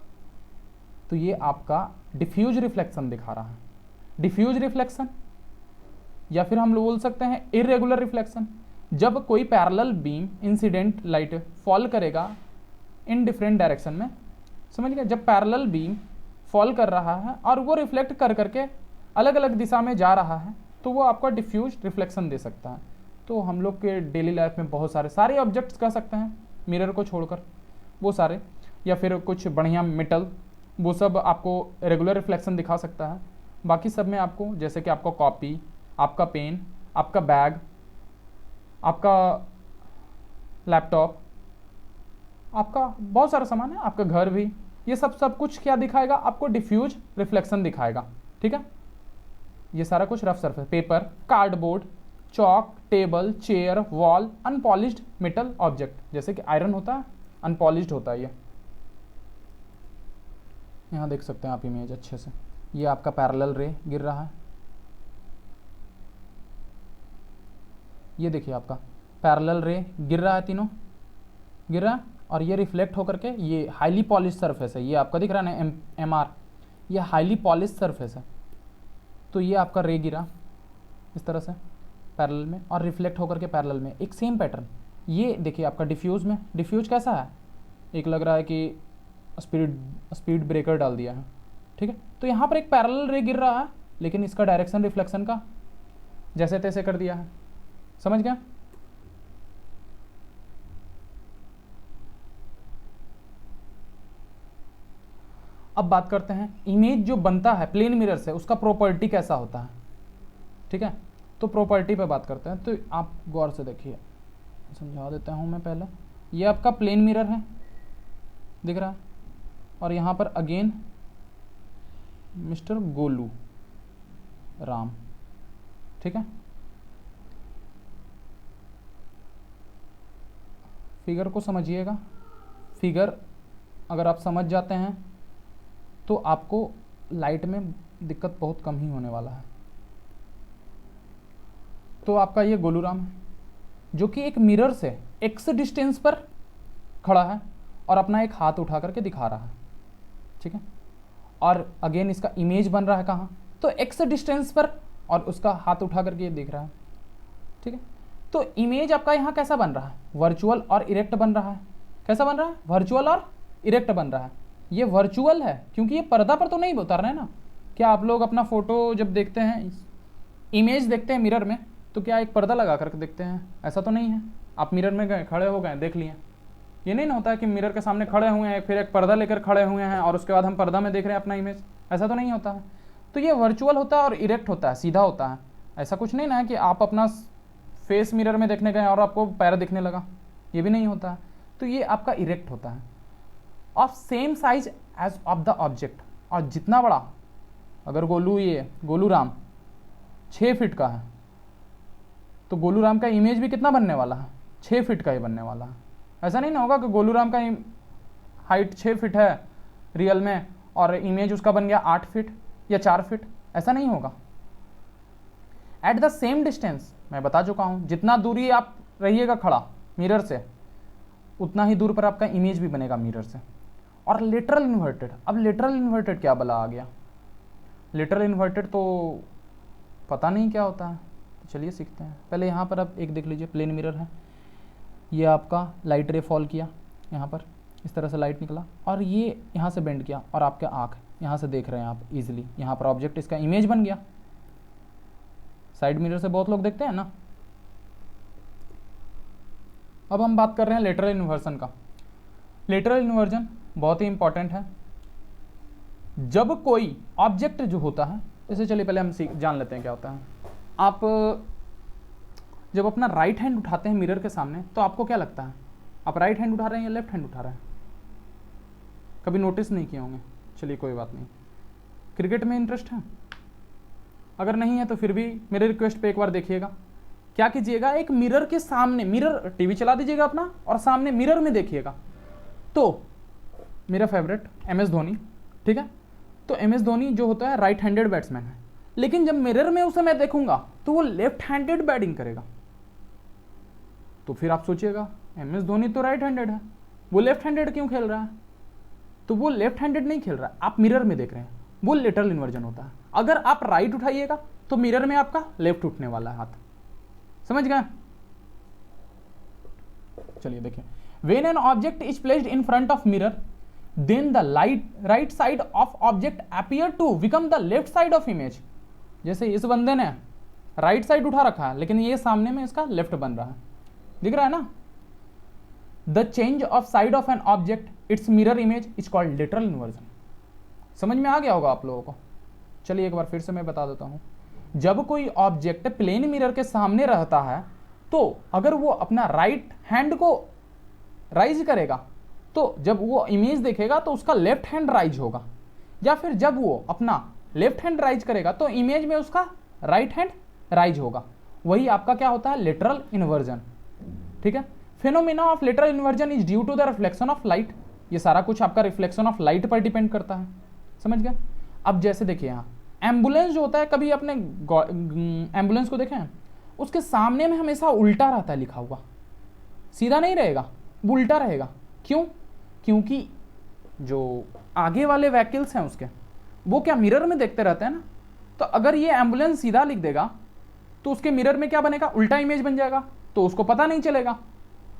तो ये आपका डिफ्यूज रिफ्लेक्शन दिखा रहा है। डिफ्यूज रिफ्लेक्शन या फिर हम लोग बोल सकते हैं इरेगुलर रिफ्लेक्शन। जब कोई parallel beam incident light fall करेगा इन डिफरेंट डायरेक्शन में, समझ गए? जब पैरेलल बीम फॉल कर रहा है और वो रिफ्लेक्ट कर करके अलग अलग दिशा में जा रहा है तो वो आपका डिफ्यूज रिफ्लेक्शन दे सकता है। तो हम लोग के डेली लाइफ में बहुत सारे ऑब्जेक्ट्स कह सकते हैं मिरर को छोड़कर, वो सारे, या फिर कुछ बढ़िया मेटल, वो सब आपको रेगुलर रिफ्लेक्शन दिखा सकता है। बाकी सब में आपको, जैसे कि आपका कॉपी, आपका पेन, आपका बैग, आपका लैपटॉप, आपका बहुत सारा सामान है, आपका घर भी, ये सब कुछ क्या दिखाएगा आपको, डिफ्यूज रिफ्लेक्शन दिखाएगा, ठीक है? ये सारा कुछ rough surface, paper, cardboard, chalk, table, chair, wall, unpolished metal object, जैसे कि आयरन होता है, अनपॉलिश्ड होता है ये। यहाँ देख सकते हैं आप इमेज अच्छे से, ये आपका पैरेलल रे गिर रहा है, ये देखिए आपका पैरेलल रे गिर रहा है, तीनों गिर रहा है, और ये रिफ्लेक्ट होकर के ये हाईली पॉलिश सरफेस है, ये आपका दिख रहा है ना एमआर, ये हाईली पॉलिश सरफेस है। तो ये आपका रे गिरा इस तरह से पैरेलल में और रिफ्लेक्ट होकर के पैरेलल में, एक सेम पैटर्न। ये देखिए आपका डिफ्यूज में, डिफ्यूज कैसा है, एक लग रहा है कि स्पीड ब्रेकर डाल दिया है, ठीक है? तो यहाँ पर एक पैरेलल रे गिर रहा है लेकिन इसका डायरेक्शन रिफ्लेक्शन का जैसे तैसे कर दिया है, समझ गया? अब बात करते हैं इमेज जो बनता है प्लेन मिरर से उसका प्रॉपर्टी कैसा होता है, ठीक है? तो प्रॉपर्टी पे बात करते हैं। तो आप गौर से देखिए, समझा देता हूँ मैं पहले। ये आपका प्लेन मिरर है, दिख रहा है, और यहाँ पर अगेन मिस्टर गोलू राम, ठीक है। फिगर को समझिएगा, फिगर अगर आप समझ जाते हैं तो आपको लाइट में दिक्कत बहुत कम ही होने वाला है। तो आपका ये गोलू राम है जो कि एक मिरर से एक्स डिस्टेंस पर खड़ा है और अपना एक हाथ उठा करके दिखा रहा है, ठीक है। और अगेन इसका इमेज बन रहा है कहाँ, तो एक्स डिस्टेंस पर, और उसका हाथ उठा करके ये दिख रहा है, ठीक है। तो इमेज आपका यहाँ कैसा बन रहा है, वर्चुअल और इरेक्ट बन रहा है। कैसा बन रहा है, वर्चुअल और इरेक्ट बन रहा है। ये वर्चुअल है क्योंकि ये पर्दा पर तो नहीं उतार रहे हैं ना। क्या आप लोग अपना फोटो जब देखते हैं, इमेज देखते हैं मिरर में, तो क्या एक पर्दा लगा करके देखते हैं? ऐसा तो नहीं है। आप मिरर में गए, खड़े हो गए, देख लिए, ये नहीं ना होता है कि मिरर के सामने खड़े हुए हैं, फिर एक पर्दा लेकर खड़े हुए हैं और उसके बाद हम पर्दा में देख रहे हैं अपना इमेज। ऐसा तो नहीं होता है। तो ये वर्चुअल होता है और इरेक्ट होता है, सीधा होता है। ऐसा कुछ नहीं ना है कि आप अपना फेस मिरर में देखने गए और आपको पैर दिखने लगा, ये भी नहीं होता है। तो ये आपका इरेक्ट होता है, of same size as of the object. और जितना बड़ा, अगर गोलू राम 6 फीट का है, तो गोलू राम का इमेज भी कितना बनने वाला है, 6 फीट का ही बनने वाला है। ऐसा नहीं ना होगा कि गोलू राम का हाइट 6 फीट है रियल में और इमेज उसका बन गया 8 फीट या 4 फीट, ऐसा नहीं होगा। एट द सेम डिस्टेंस, मैं बता चुका हूं, जितना दूरी आप रहिएगा खड़ा मिरर से, उतना ही दूर पर आपका इमेज भी बनेगा मिरर से। और लेटरल इन्वर्टेड, अब लेटरल इन्वर्टेड क्या भला आ गया? लेटरल इन्वर्टेड तो पता नहीं क्या होता है, तो चलिए सीखते हैं। पहले यहाँ पर आप एक देख लीजिए, प्लेन मिरर है, ये आपका लाइट रे फॉल किया, यहाँ पर इस तरह से लाइट निकला और ये यहाँ से बेंड किया और आपके आँख यहाँ से देख रहे हैं आप इजीली, यहाँ पर ऑब्जेक्ट इसका इमेज बन गया। साइड मिरर से बहुत लोग देखते हैं ना। अब हम बात कर रहे हैं लेटरल इन्वर्जन का। लेटरल इन्वर्जन बहुत ही इंपॉर्टेंट है। जब कोई ऑब्जेक्ट जो होता है, जैसे चलिए पहले हम जान लेते हैं क्या होता है। आप जब अपना राइट हैंड उठाते हैं मिरर के सामने, तो आपको क्या लगता है, आप राइट हैंड उठा रहे हैं या लेफ्ट हैंड उठा रहे हैं? कभी नोटिस नहीं किए होंगे, चलिए कोई बात नहीं। क्रिकेट में इंटरेस्ट है? अगर नहीं है तो फिर भी मेरे रिक्वेस्ट पे एक बार देखिएगा। क्या कीजिएगा, एक मिरर के सामने, मिरर टीवी चला दीजिएगा अपना और सामने मिरर में देखिएगा। तो मेरा फेवरेट MS धोनी, ठीक है। तो MS धोनी जो होता है राइट हैंडेड बैट्समैन है, लेकिन जब मिरर में उसे मैं देखूंगा तो वो लेफ्ट हैंडेड बैटिंग करेगा। तो फिर आप सोचिएगा MS धोनी तो राइट हैंडेड है, वो लेफ्ट हैंडेड क्यों खेल रहा है? तो वो लेफ्ट हैंडेड नहीं खेल रहा है, आप मिरर में देख रहे हैं, वो लेटरल इन्वर्जन होता है। अगर आप राइट उठाइएगा तो मिरर में आपका लेफ्ट उठने वाला है हाथ, समझ गए? चलिए देखिए, when an object is placed in front of mirror, then the right side of object appear to become the left side of image. जैसे इस बंदे ने राइट साइड उठा रखा है, लेकिन ये सामने में इसका लेफ्ट बन रहा है, दिख रहा है ना। The change of side of an object it's mirror image is called lateral inversion. समझ में आ गया होगा आप लोगों को। चलिए एक बार फिर से मैं बता देता हूं। जब कोई ऑब्जेक्ट प्लेन मिरर के सामने रहता है, तो अगर वो अपना राइट हैंड को राइज करेगा, तो जब वो इमेज देखेगा तो उसका लेफ्ट हैंड राइज होगा, या फिर जब वो अपना लेफ्ट हैंड राइज करेगा तो इमेज में उसका राइट हैंड राइज होगा। वही आपका क्या होता है, लेटरल इन्वर्जन, ठीक है। Phenomena of lateral inversion is due to the reflection of light. ये सारा कुछ आपका रिफ्लेक्शन ऑफ लाइट पर डिपेंड करता है, समझ गए? अब जैसे देखिए, यहाँ एम्बुलेंस जो होता है, कभी अपने एम्बुलेंस को देखें, उसके सामने में हमेशा उल्टा रहता है लिखा हुआ, सीधा नहीं रहेगा, वो उल्टा रहेगा। क्यों? क्योंकि जो आगे वाले व्हीकल्स हैं उसके, वो क्या मिरर में देखते रहते हैं ना। तो अगर ये एम्बुलेंस सीधा लिख देगा तो उसके मिरर में क्या बनेगा, उल्टा इमेज बन जाएगा, तो उसको पता नहीं चलेगा,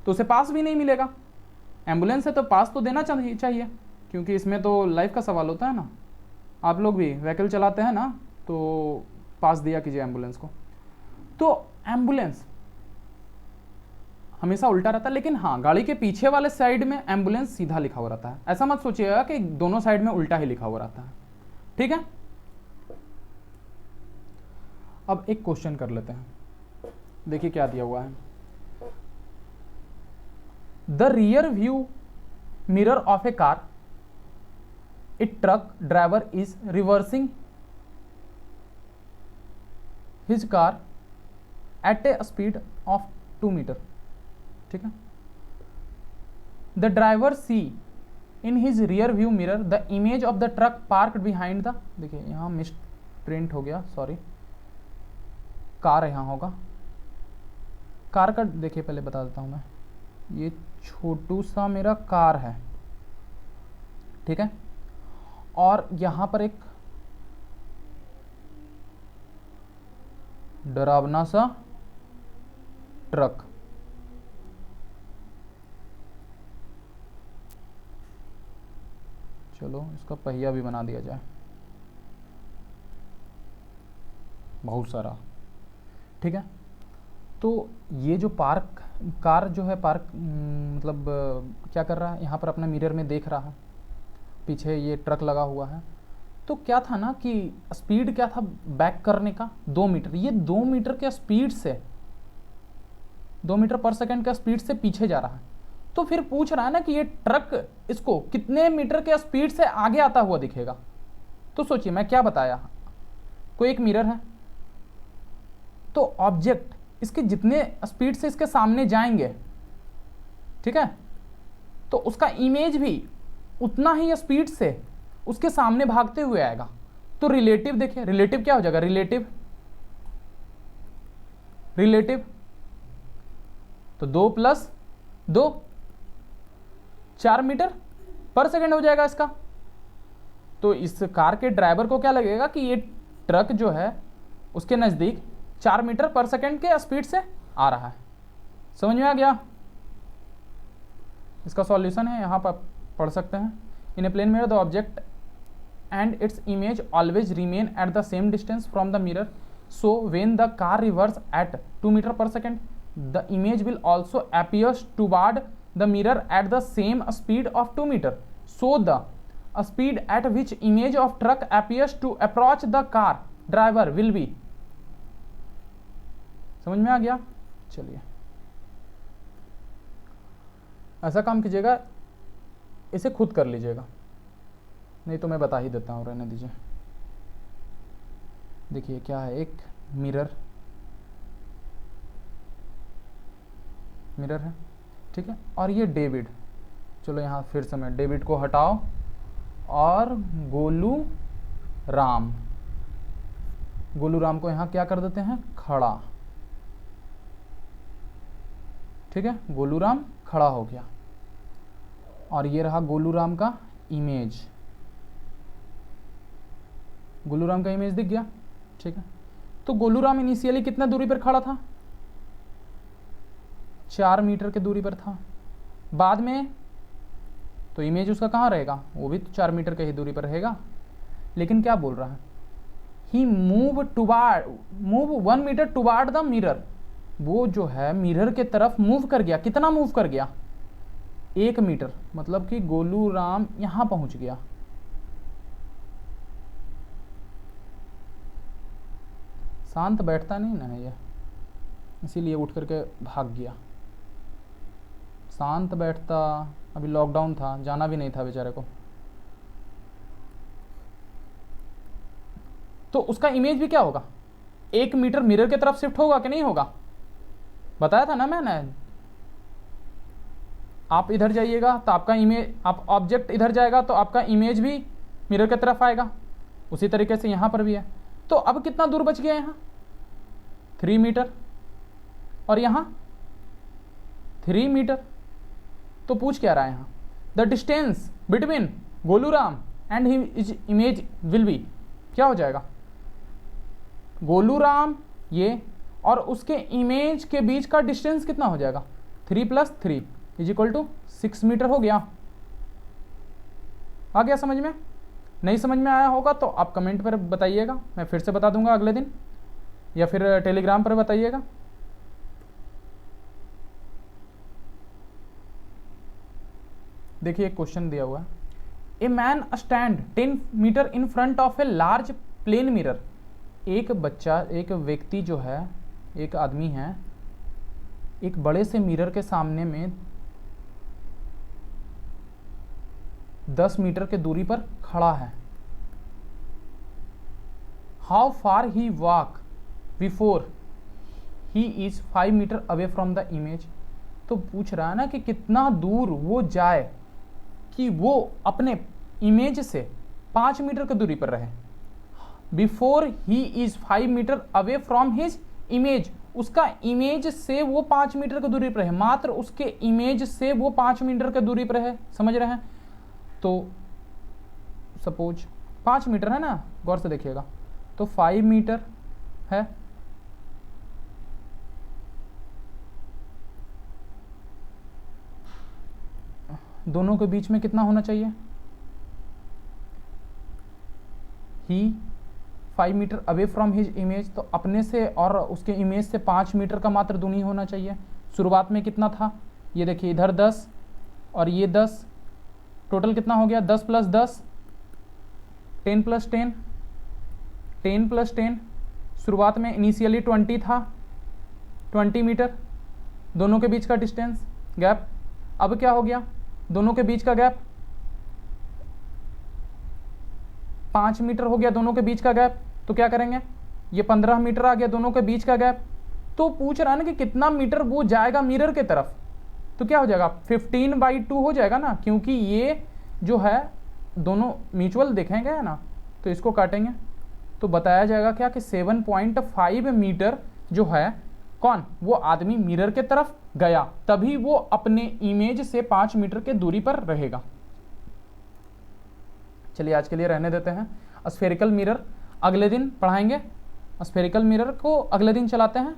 तो उसे पास भी नहीं मिलेगा। एम्बुलेंस है तो पास तो देना चाहिए, क्योंकि इसमें तो लाइफ का सवाल होता है ना। आप लोग भी व्हीकल चलाते हैं ना, तो पास दिया कीजिए एम्बुलेंस को। तो एम्बुलेंस हमेशा उल्टा रहता है, लेकिन हाँ, गाड़ी के पीछे वाले साइड में एम्बुलेंस सीधा लिखा हुआ रहता है। ऐसा मत सोचिएगा कि दोनों साइड में उल्टा ही लिखा हुआ रहता है, ठीक है। अब एक क्वेश्चन कर लेते हैं। देखिए क्या दिया हुआ है, the rear view mirror of a car, a truck driver is reversing his car at a speed of 2 metre. ठीक है, the driver see in his rear view mirror the image of the truck parked behind the, देखिए यहां मिस प्रिंट हो गया, सॉरी, कार यहां होगा, कार का देखिए पहले बता देता हूं मैं, ये छोटू सा मेरा कार है, ठीक है, और यहां पर एक डरावना सा ट्रक, चलो इसका पहिया भी बना दिया जाए, बहुत सारा, ठीक है। तो ये जो कार जो है पार्क मतलब क्या कर रहा है, यहाँ पर अपना मिरर में देख रहा है, पीछे ये ट्रक लगा हुआ है। तो क्या था ना कि स्पीड क्या था बैक करने का, 2 मीटर, ये 2 मीटर के स्पीड से, 2 मीटर पर सेकंड का स्पीड से पीछे जा रहा है। तो फिर पूछ रहा है ना कि ये ट्रक इसको कितने मीटर के स्पीड से आगे आता हुआ दिखेगा। तो सोचिए मैं क्या बताया, कोई एक मिरर है, तो ऑब्जेक्ट इसके जितने स्पीड से इसके सामने जाएंगे, ठीक है, तो उसका इमेज भी उतना ही स्पीड से उसके सामने भागते हुए आएगा। तो रिलेटिव देखिए, रिलेटिव क्या हो जाएगा, रिलेटिव तो 2 + 2 4 मीटर पर सेकंड हो जाएगा इसका। तो इस कार के ड्राइवर को क्या लगेगा कि ये ट्रक जो है उसके नजदीक 4 मीटर पर सेकंड के स्पीड से आ रहा है। समझ में आ गया? इसका सॉल्यूशन है, यहां पर पढ़ सकते हैं। In a plane mirror the object and its image always remain at the same distance from the mirror, so when the car reverse at 2 metre per second the image will also appears toward the mirror at the same speed of 2 metre, so the speed at which image of truck appears to approach the car driver will be. समझ में आ गया? चलिए ऐसा काम कीजिएगा, इसे खुद कर लीजिएगा, नहीं तो मैं बता ही देता हूँ, रहने दीजिए। देखिए क्या है, एक मिरर है, ठीक है, और ये डेविड, चलो यहाँ फिर से मैं डेविड को हटाओ और गोलू राम को यहाँ क्या कर देते हैं, खड़ा, ठीक है, गोलू राम खड़ा हो गया, और ये रहा गोलू राम का इमेज, गोलू राम का इमेज दिख गया, ठीक है। तो गोलू राम इनिशियली कितना दूरी पर खड़ा था, 4 मीटर के दूरी पर था, बाद में तो इमेज उसका कहाँ रहेगा, वो भी तो 4 मीटर के ही दूरी पर रहेगा। लेकिन क्या बोल रहा है, he move 1 metre toward the mirror, वो जो है मिरर के तरफ मूव कर गया। कितना मूव कर गया, 1 मीटर, मतलब कि गोलू राम यहां पहुंच गया। शांत बैठता नहीं ना ये, इसीलिए उठ करके भाग गया। शांत बैठता, अभी लॉकडाउन था, जाना भी नहीं था बेचारे को, तो उसका इमेज भी क्या होगा, 1 मीटर मिरर की तरफ शिफ्ट होगा कि नहीं होगा, बताया था ना मैंने। आप इधर जाइएगा तो आपका इमेज, आप ऑब्जेक्ट इधर जाएगा तो आपका इमेज भी मिरर की तरफ आएगा। उसी तरीके से यहां पर भी है। तो अब कितना दूर बच गया, यहां 3 मीटर और यहां 3 मीटर। तो पूछ क्या रहा है यहां, the distance between Golu Ram and his image will be, क्या हो जाएगा, गोलू राम ये और उसके इमेज के बीच का डिस्टेंस कितना हो जाएगा, 3 + 3 = 6 मीटर हो गया। आ गया समझ में? नहीं समझ में आया होगा तो आप कमेंट पर बताइएगा, मैं फिर से बता दूंगा अगले दिन, या फिर टेलीग्राम पर बताइएगा। देखिए एक क्वेश्चन दिया हुआ है, a man stand 10 metre in front of a large plane mirror. एक बच्चा, एक व्यक्ति जो है, एक आदमी है, एक बड़े से मिरर के सामने में 10 मीटर के दूरी पर खड़ा है। How far he walk before he is 5 metre away from the image. तो पूछ रहा है ना कि कितना दूर वो जाए कि वो अपने इमेज से 5 मीटर की दूरी पर रहे। Before he is 5 metre away from his image, उसका इमेज से वो 5 मीटर की दूरी पर है, मात्र उसके इमेज से वो 5 मीटर की दूरी पर है। समझ रहे हैं? तो सपोज 5 मीटर है ना, गौर से देखिएगा, तो 5 मीटर है, दोनों के बीच में कितना होना चाहिए? He 5 metre away from his image, तो अपने से और उसके इमेज से 5 मीटर का मात्र दूरी होना चाहिए। शुरुआत में कितना था? ये देखिए, इधर 10 और ये 10, टोटल कितना हो गया? 10 + 10, 10 + 10, 10 + 10। शुरुआत में इनिशियली 20 था, 20 मीटर दोनों के बीच का डिस्टेंस गैप। अब क्या हो गया? दोनों के बीच का गैप 5 मीटर हो गया, दोनों के बीच का गैप। तो क्या करेंगे? ये 15 मीटर आ गया दोनों के बीच का गैप। तो पूछ रहा है ना कि कितना मीटर वो जाएगा मिरर के तरफ, तो क्या हो जाएगा? 15/2 हो जाएगा ना, क्योंकि ये जो है दोनों म्यूचुअल देखेंगे है ना, तो इसको काटेंगे तो बताया जाएगा क्या कि 7.5 मीटर जो है कौन? वो आदमी मिरर के तरफ गया, तभी वो अपने इमेज से 5 मीटर के दूरी पर रहेगा। चलिए आज के लिए रहने देते हैं। स्फेरिकल मिरर अगले दिन पढ़ाएंगे, स्फेरिकल मिरर को अगले दिन चलाते हैं।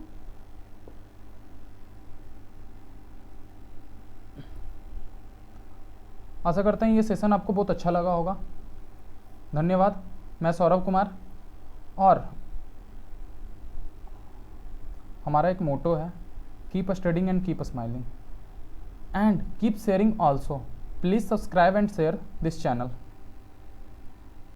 आशा करते हैं ये सेशन आपको बहुत अच्छा लगा होगा। धन्यवाद। मैं सौरभ कुमार, और हमारा एक मोटो है, keep studying and keep smiling and keep sharing also. Please subscribe and share this channel.